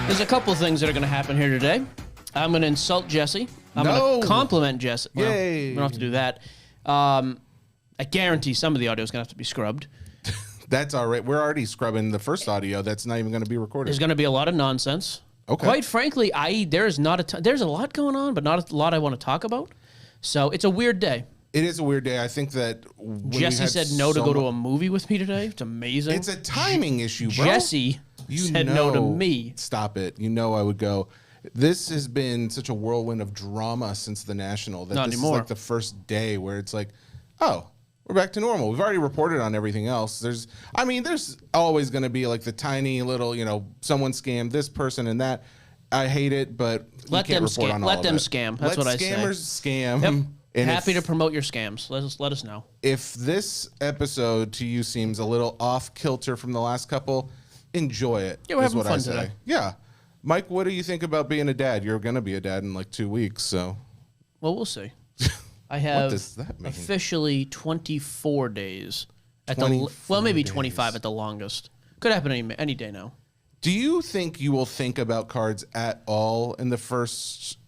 There's a couple things that are going to happen here today. I'm going to insult Jesse. I'm going to compliment Jesse. Well, Yay. we don't have to do that. I guarantee some of the audio is going to have to be scrubbed. That's all right. We're already scrubbing the first audio. That's not even going to be recorded. There's going to be a lot of nonsense. Okay. Quite frankly, there's a lot going on, but not a lot I want to talk about. So it's a weird day. It is a weird day. I think that Jesse said no to go to a movie with me today. It's amazing. It's a timing issue, bro. Jesse said no to me. Stop it. You know I would go. This has been such a whirlwind of drama since the National that Not this anymore. is like the first day where it's like, oh, we're back to normal. We've already reported on everything else. There's always going to be like the tiny little, someone scammed this person and that. I hate it, but Let you can't them report scam. on all Let of them it. scam. That's what I say. Let scammers scam. Yep. And Happy to promote your scams. Let us know. If this episode to you seems a little off kilter from the last couple, enjoy it. Yeah, we're is having what fun I say. today. Yeah. Mike, what do you think about being a dad? You're going to be a dad in like 2 weeks, so. Well, we'll see. I have does that mean? officially 24 days. At 24 maybe days. 25 at the longest. Could happen any day now. Do you think you will think about cards at all in the first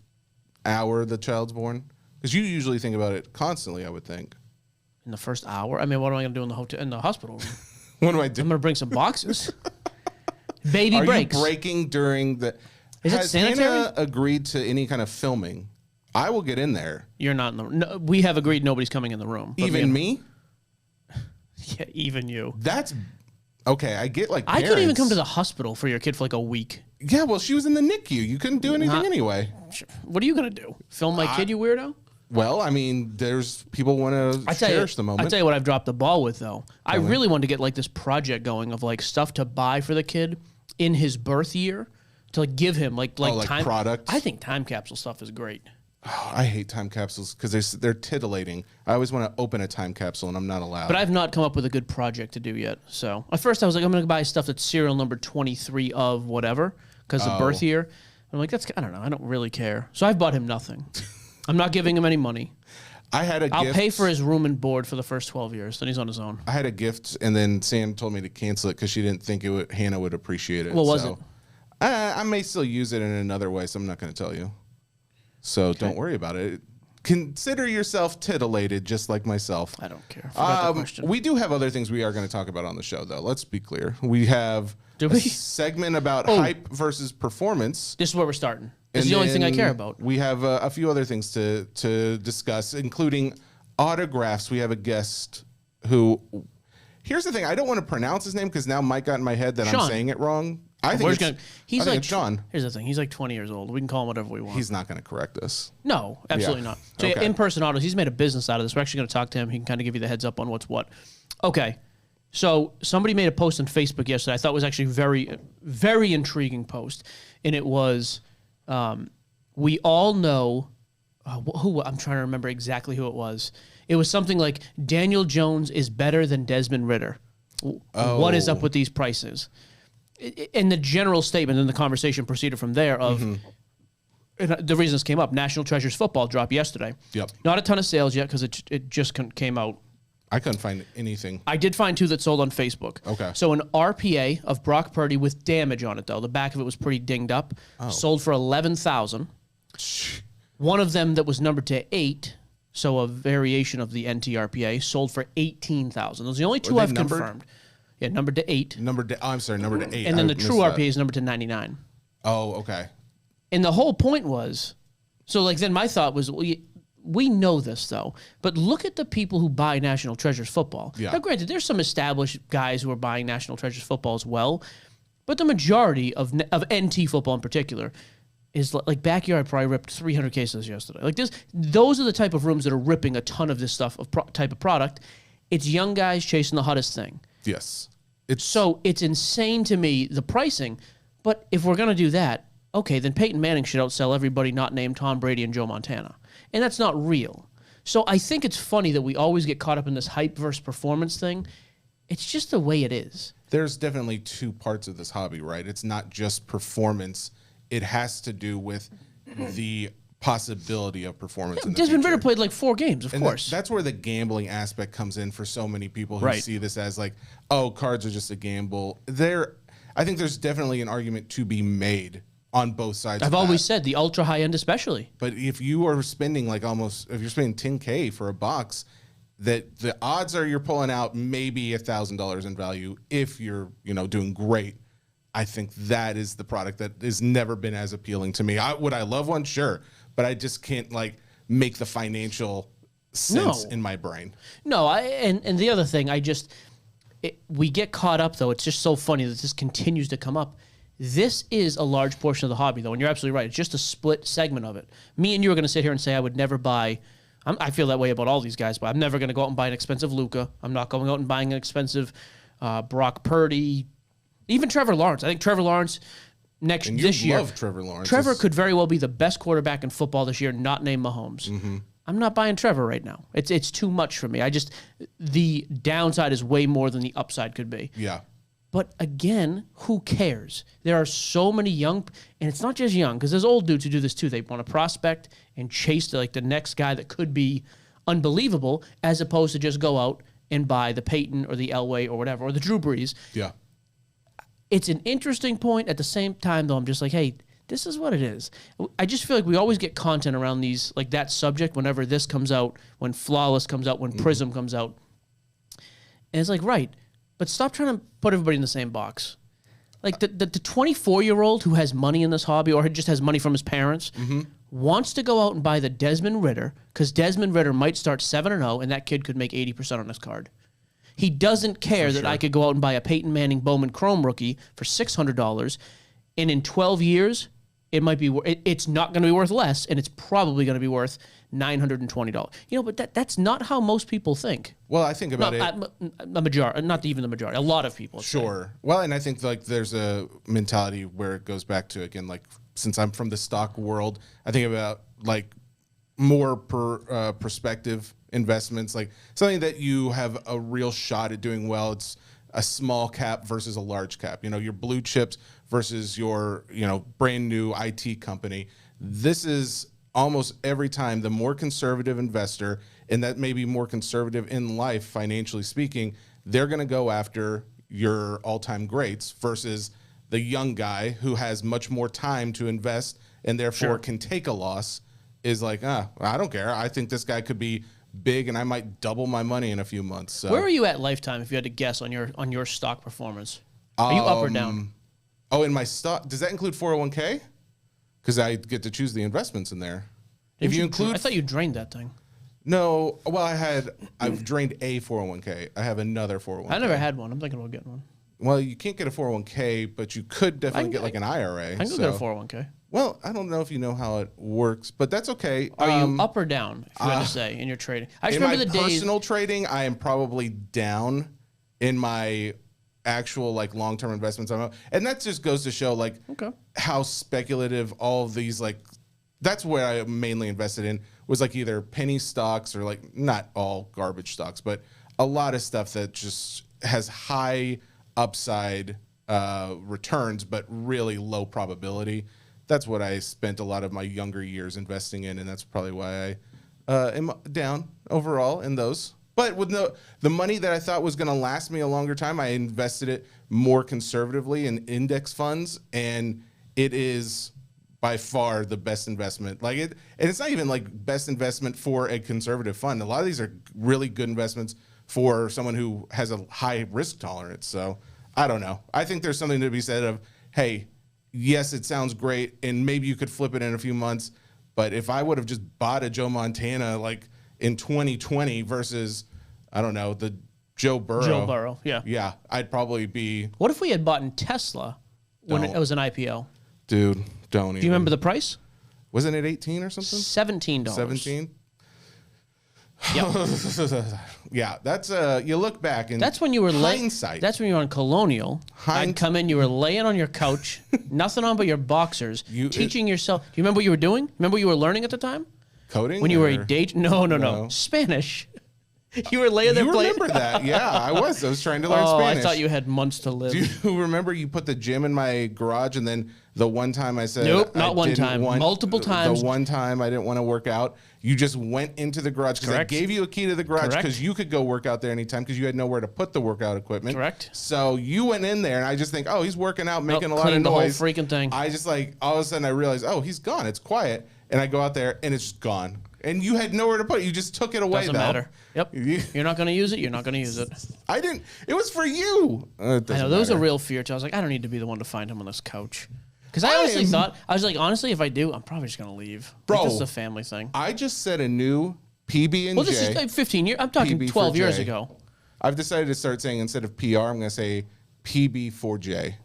hour the child's born? Because you usually think about it constantly, I would think. In the first hour? I mean, what am I going to do in the hospital room? What do I do? I'm going to bring some boxes. Baby Are breaks. you breaking during the... Is it Has sanitary? Hannah agreed to any kind of filming? I will get in there. You're not in the room. No, we have agreed nobody's coming in the room. But Even me? Yeah, even you. That's... Okay, I get like I parents. couldn't even come to the hospital for your kid for like a week. Yeah, well, she was in the NICU. You couldn't do anything anyway. What are you going to do? Film my kid, you weirdo? Well, I mean, there's people want to cherish the moment. I tell you what I've dropped the ball with, though. I really wanted to get like this project going of like stuff to buy for the kid in his birth year to like give him like time products? I think time capsule stuff is great. Oh, I hate time capsules because they're titillating. I always want to open a time capsule and I'm not allowed. But I've not come up with a good project to do yet. So at first I was like, I'm going to buy stuff that's serial number 23 of whatever because of birth year. I'm like, I don't know. I don't really care. So I've bought him nothing. I'm not giving him any money. I'll pay for his room and board for the first 12 years. Then he's on his own. I had a gift and then Sam told me to cancel it because she didn't think Hannah would appreciate it. What was it? I may still use it in another way, so I'm not going to tell you. So don't worry about it. Consider yourself titillated, just like myself. I don't care. Forgot the question. We do have other things we are going to talk about on the show, though. Let's be clear. We have a segment about hype versus performance. This is where we're starting. This is the only thing I care about. We have a few other things to discuss, including autographs. We have a guest who... Here's the thing. I don't want to pronounce his name because now Mike got in my head that Sean. I'm saying it wrong. I think it's John. Here's the thing. He's like 20 years old. We can call him whatever we want. He's not going to correct us. No, absolutely not. So Okay. in-person autos, he's made a business out of this. We're actually going to talk to him. He can kind of give you the heads up on what's what. Okay. So somebody made a post on Facebook yesterday. I thought was actually very, very intriguing post. And it was, we all know, who I'm trying to remember exactly who it was. It was something like, Daniel Jones is better than Desmond Ritter. What is up with these prices? In the general statement, and the conversation proceeded from there of, and the reason this came up, National Treasures football dropped yesterday. Yep. Not a ton of sales yet because it just came out. I couldn't find anything. I did find 2 that sold on Facebook. Okay. So an RPA of Brock Purdy with damage on it, though. The back of it was pretty dinged up. Sold for $11,000. One of them that was numbered to 8, so a variation of the NTRPA, sold for $18,000. Those are the only 2 I've confirmed. Yeah, numbered to 8. Numbered to 8. And then the true RPA is numbered to 99. Oh, okay. And the whole point was, so like then my thought was, we know this though, but look at the people who buy National Treasures football. Yeah. Now granted, there's some established guys who are buying National Treasures football as well, but the majority of NT football in particular is like Backyard probably ripped 300 cases yesterday. Like those are the type of rooms that are ripping a ton of this stuff, type of product. It's young guys chasing the hottest thing. Yes. So it's insane to me, the pricing. But if we're going to do that, okay, then Peyton Manning should outsell everybody not named Tom Brady and Joe Montana. And that's not real. So I think it's funny that we always get caught up in this hype versus performance thing. It's just the way it is. There's definitely 2 parts of this hobby, right? It's not just performance. It has to do with the possibility of performance in the Desmond future. Ritter played like 4 games, of course. That's where the gambling aspect comes in for so many people who see this as like, oh, cards are just a gamble. I think there's definitely an argument to be made on both sides. I've always said the ultra high end, especially. But if you are spending like if you're spending $10K for a box, that the odds are you're pulling out maybe $1,000 in value if you're, doing great. I think that is the product that has never been as appealing to me. Would I love one? Sure. But I just can't make the financial sense in my brain. No, and the other thing, we get caught up though. It's just so funny that this continues to come up. This is a large portion of the hobby though, and you're absolutely right. It's just a split segment of it. Me and you are going to sit here and say I would never buy. I feel that way about all these guys, but I'm never going to go out and buy an expensive Luka. I'm not going out and buying an expensive Brock Purdy, even Trevor Lawrence. I think Trevor Lawrence this year. Love Trevor Lawrence. Trevor could very well be the best quarterback in football this year, not named Mahomes. Mm-hmm. I'm not buying Trevor right now. It's too much for me. The downside is way more than the upside could be. Yeah. But again, who cares? There are so many young, and it's not just young, because there's old dudes who do this too. They want to prospect and chase the next guy that could be unbelievable, as opposed to just go out and buy the Peyton or the Elway or whatever, or the Drew Brees. Yeah. It's an interesting point. At the same time, though, I'm just like, hey, this is what it is. I just feel like we always get content around these, like that subject, whenever this comes out, when Flawless comes out, when Prism comes out. And it's like, right. But stop trying to put everybody in the same box. Like the 24-year-old who has money in this hobby or just has money from his parents wants to go out and buy the Desmond Ridder because Desmond Ridder might start 7-0 and that kid could make 80% on his card. He doesn't care that I could go out and buy a Peyton Manning Bowman Chrome rookie for $600 and in 12 years it might be it's not going to be worth less and it's probably going to be worth $920. But that's not how most people think. Well, I think about it. A majority, not even the majority. A lot of people. Sure. Well, and I think there's a mentality where it goes back to again, since I'm from the stock world, I think about more perspective investments, like something that you have a real shot at doing well. It's a small cap versus a large cap. Your blue chips versus your brand new IT company. This is almost every time the more conservative investor, and that may be more conservative in life, financially speaking, they're going to go after your all-time greats versus the young guy who has much more time to invest and therefore can take a loss is like, I don't care. I think this guy could be big and I might double my money in a few months. So. Where are you at lifetime if you had to guess on your stock performance? Are you up or down? Oh, in my stock, does that include 401k? Because I get to choose the investments in there. If you include, I thought you drained that thing. No, well, I've drained a 401k. I have another 401k. I never had one. I'm thinking about getting one. Well, you can't get a 401k, but you could definitely get an IRA. I can go get a 401k. Well, I don't know if you know how it works, but that's okay. Are you up or down, if you had to say, in your trading? I just remember the days. In my personal trading, I am probably down. In my actual long-term investments, and that just goes to show how speculative all of these that's where I mainly invested in was either penny stocks or not all garbage stocks, but a lot of stuff that just has high upside returns, but really low probability. That's what I spent a lot of my younger years investing in, and that's probably why I am down overall in those. But with the money that I thought was going to last me a longer time, I invested it more conservatively in index funds, and it is by far the best investment. And it's not even best investment for a conservative fund. A lot of these are really good investments for someone who has a high risk tolerance. So I don't know. I think there's something to be said of, hey, yes, it sounds great, and maybe you could flip it in a few months. But if I would have just bought a Joe Montana in 2020 versus, I don't know, the Joe Burrow. Joe Burrow, yeah. Yeah, I'd probably be. What if we had bought in Tesla when it was an IPO? Dude, don't even. Do you remember the price? Wasn't it 18 or something? $17. 17? Yep. Yeah, that's you look back and that's when you were hindsight. That's when you were on Colonial. I'd come in, you were laying on your couch, nothing on but your boxers, teaching yourself. Do you remember what you were doing? Remember what you were learning at the time? Coding? When you were a No. Spanish. You were laying there You playing. remember that? Yeah, I was. I was trying to learn Oh, Spanish. I thought you had months to live. Do you remember you put the gym in my garage, and then the one time I said Nope, not I one didn't time. want- Multiple times. The one time I didn't want to work out, you just went into the garage because I Correct. gave you a key to the garage Correct. because you could go work out there anytime because you had nowhere to put the workout equipment. Correct. So you went in there, and I just think, oh, he's working out, making a lot of cleaned the whole noise. freaking thing. I just like all of a sudden I realized, oh, he's gone. It's quiet, and I go out there, and it's just gone. And you had nowhere to put it. You just took it away. Doesn't though. matter. Yep. You- You're not going to use it. You're not going to use it. I didn't. It was for you. It I doesn't know there was a matter. real fear too. I was like, I don't need to be the one to find him on this couch. Because I I honestly am- thought, I was like, honestly, if I do, I'm probably just going to leave. Bro. Like, this is a family thing. I just set a new PB and Well, this is like 15 years. I'm talking PB for 12 years J. ago. I've decided to start saying instead of PR, I'm going to say PB4J.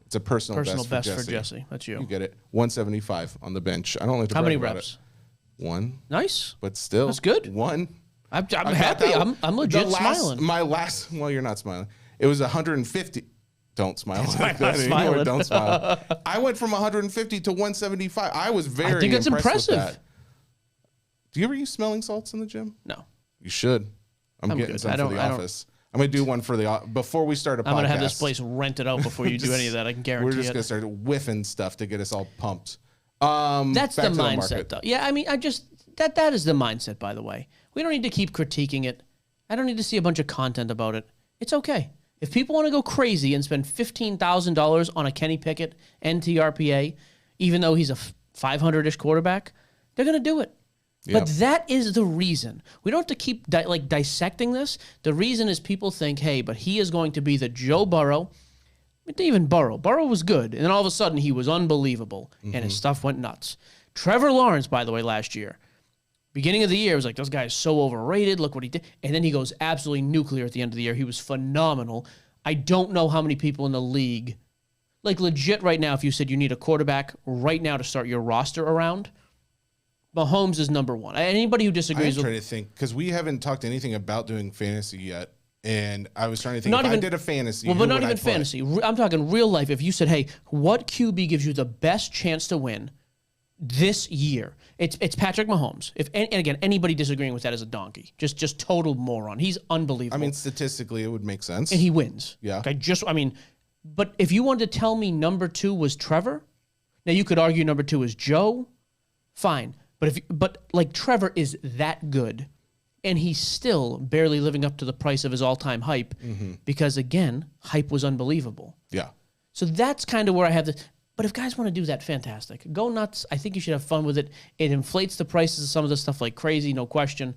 It's a personal Best for Jesse. Jesse. That's you. You get it. 175 on the bench. I don't like to How brag many about reps? it. One, Nice. but still. That's good. One. I'm I got happy. that- I'm legit the last- smiling. My last, well, you're not smiling. It was 150. Don't smile like I'm not that anymore. smiling. Don't smile. I went from 150 to 175. I was very I think it's impressed with impressive. that. Do you ever use smelling salts in the gym? No. You should. I'm getting good. some I for don't- the I don't- office. I'm going to do one for the before we start a podcast. I'm going to have this place rented out before you do any of that. I can guarantee We're just it. going to start whiffing stuff to get us all pumped. That's the back to mindset, market. though. Yeah, I mean, that is the mindset, by the way. We don't need to keep critiquing it. I don't need to see a bunch of content about it. It's okay. If people want to go crazy and spend $15,000 on a Kenny Pickett NTRPA, even though he's a 500-ish quarterback, they're going to do it. But Yep. that is the reason. We don't have to keep dissecting this. The reason is people think, hey, but he is going to be the Joe Burrow. It didn't even Burrow. Burrow was good. And then all of a sudden, he was unbelievable. And his stuff went nuts. Trevor Lawrence, by the way, last year, beginning of the year, was like, this guy is so overrated. Look what he did. And then he goes absolutely nuclear at the end of the year. He was phenomenal. I don't know how many people in the league, like legit right now, if you said you need a quarterback right now to start your roster around, Mahomes is number one. Anybody who I'm disagrees trying with to think because we haven't talked anything about doing fantasy yet. And I was trying to think Not if I even- did a fantasy. well, who but not would I even put? fantasy. I'm talking real life. If you said, hey, what QB gives you the best chance to win this year? It's Patrick Mahomes. And again, anybody disagreeing with that is a donkey. Just total moron. He's unbelievable. I mean, statistically, it would make sense. and he wins. Yeah. Okay, but if you wanted to tell me number 2 was Trevor, now you could argue number 2 is Joe, fine. But like Trevor is that good, and he's still barely living up to the price of his all-time hype because again, hype was unbelievable. yeah. So that's kind of where I have the. But if guys want to do that, fantastic. Go nuts. I think you should have fun with it. It inflates the prices of some of the stuff like crazy, no question.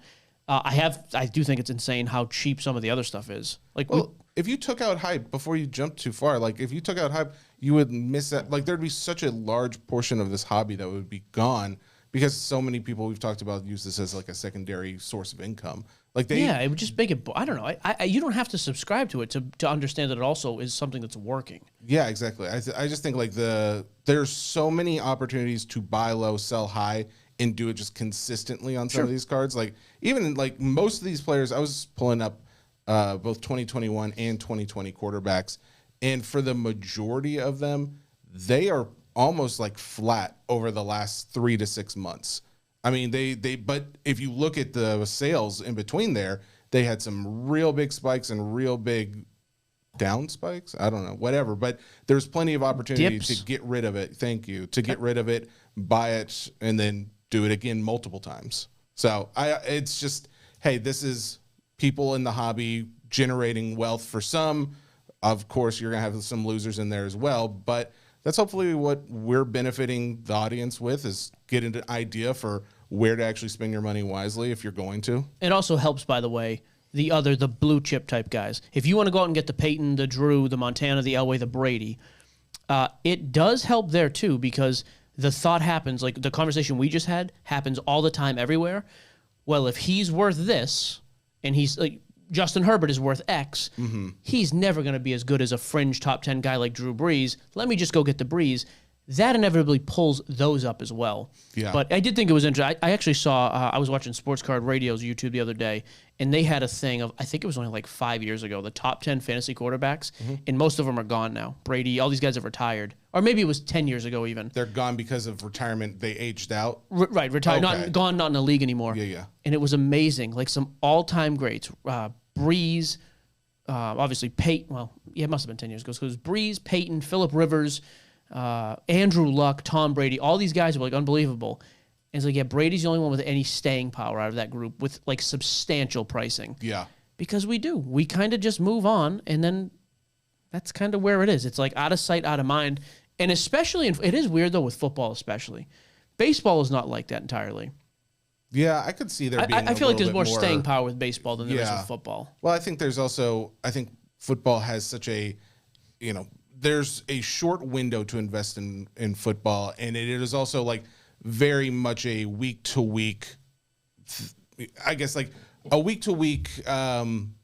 I do think it's insane how cheap some of the other stuff is. Like, Well, if you took out hype before you jumped too far, like if you took out hype, you would miss that. Like there'd be such a large portion of this hobby that would be gone because so many people we've talked about use this as like a secondary source of income. Like they, yeah, it would just make it. I don't know. You don't have to subscribe to it to understand that it also is something that's working. yeah, exactly. I just think like there's so many opportunities to buy low, sell high, and do it just consistently on some of these cards. Like even like most of these players, I was pulling up both 2021 and 2020 quarterbacks, and for the majority of them, they are almost like flat over the last 3 to 6 months. I mean, but if you look at the sales in between there, they had some real big spikes and real big down spikes. I don't know, whatever. But there's plenty of opportunity Dips. to get rid of it. Thank you. To get rid of it, buy it, and then do it again multiple times. So it's just, hey, this is people in the hobby generating wealth for some. Of course, you're gonna have some losers in there as well, but that's hopefully what we're benefiting the audience with is getting an idea for where to actually spend your money wisely if you're going to. It also helps, by the way, the blue chip type guys. If you want to go out and get the Peyton, the Drew, the Montana, the Elway, the Brady, it does help there too because the thought happens, like the conversation we just had happens all the time everywhere. Well, if he's worth this and he's like Justin Herbert is worth X, he's never going to be as good as a fringe top 10 guy like Drew Brees. Let me just go get the Brees. That inevitably pulls those up as well. Yeah. But I did think it was interesting. I actually saw, I was watching Sports Card Radio's YouTube the other day, and they had a thing of, I think it was only like 5 years ago, the top 10 fantasy quarterbacks, and most of them are gone now. Brady, all these guys have retired. or maybe it was 10 years ago even. They're gone because of retirement. They aged out. Right, retired, Okay. not gone, not in the league anymore. Yeah. And it was amazing. Like some all-time greats. Breeze, obviously Peyton. Well, yeah, it must have been 10 years ago. So it was Breeze, Peyton, Phillip Rivers, Andrew Luck, Tom Brady. All these guys were like unbelievable. And it's like, yeah, Brady's the only one with any staying power out of that group with like substantial pricing. Yeah. Because we do. We kind of just move on, and then that's kind of where it is. It's like out of sight, out of mind. And especially, it is weird though with football especially. Baseball is not like that entirely. Yeah, I could see there being I feel like there's more more staying power with baseball than there is Yeah. with football. Well, I think there's also, I think football has such a, there's a short window to invest in football, and it is also like very much a week to week, I guess like a week to week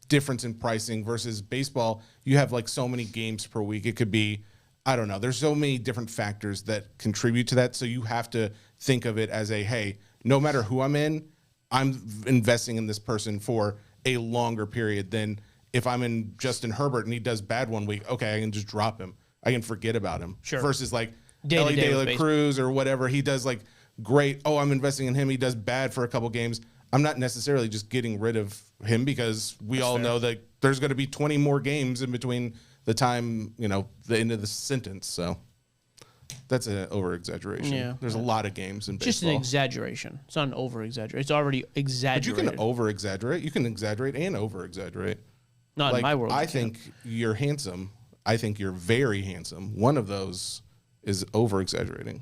difference in pricing versus baseball. You have like so many games per week. It could be, I don't know. There's so many different factors that contribute to that. So you have to think of it as a, hey, no matter who I'm investing in this person for a longer period than if I'm in Justin Herbert and he does bad one week. Okay, I can just drop him. I can forget about him. Sure. Versus like Day-to-day Ellie with De La Cruz or whatever. He does like great. Oh, I'm investing in him. He does bad for a couple games. I'm not necessarily just getting rid of him because we all know that there's going to be 20 more games in between the time, the end of the sentence. So that's an over exaggeration. Yeah. There's a lot of games in baseball. Just an exaggeration. It's not an over exaggeration. It's already But you exaggerated. can over exaggerate. You can exaggerate and over exaggerate. Not in my world. I you can't. think you're handsome. I think you're very handsome. One of those is over exaggerating.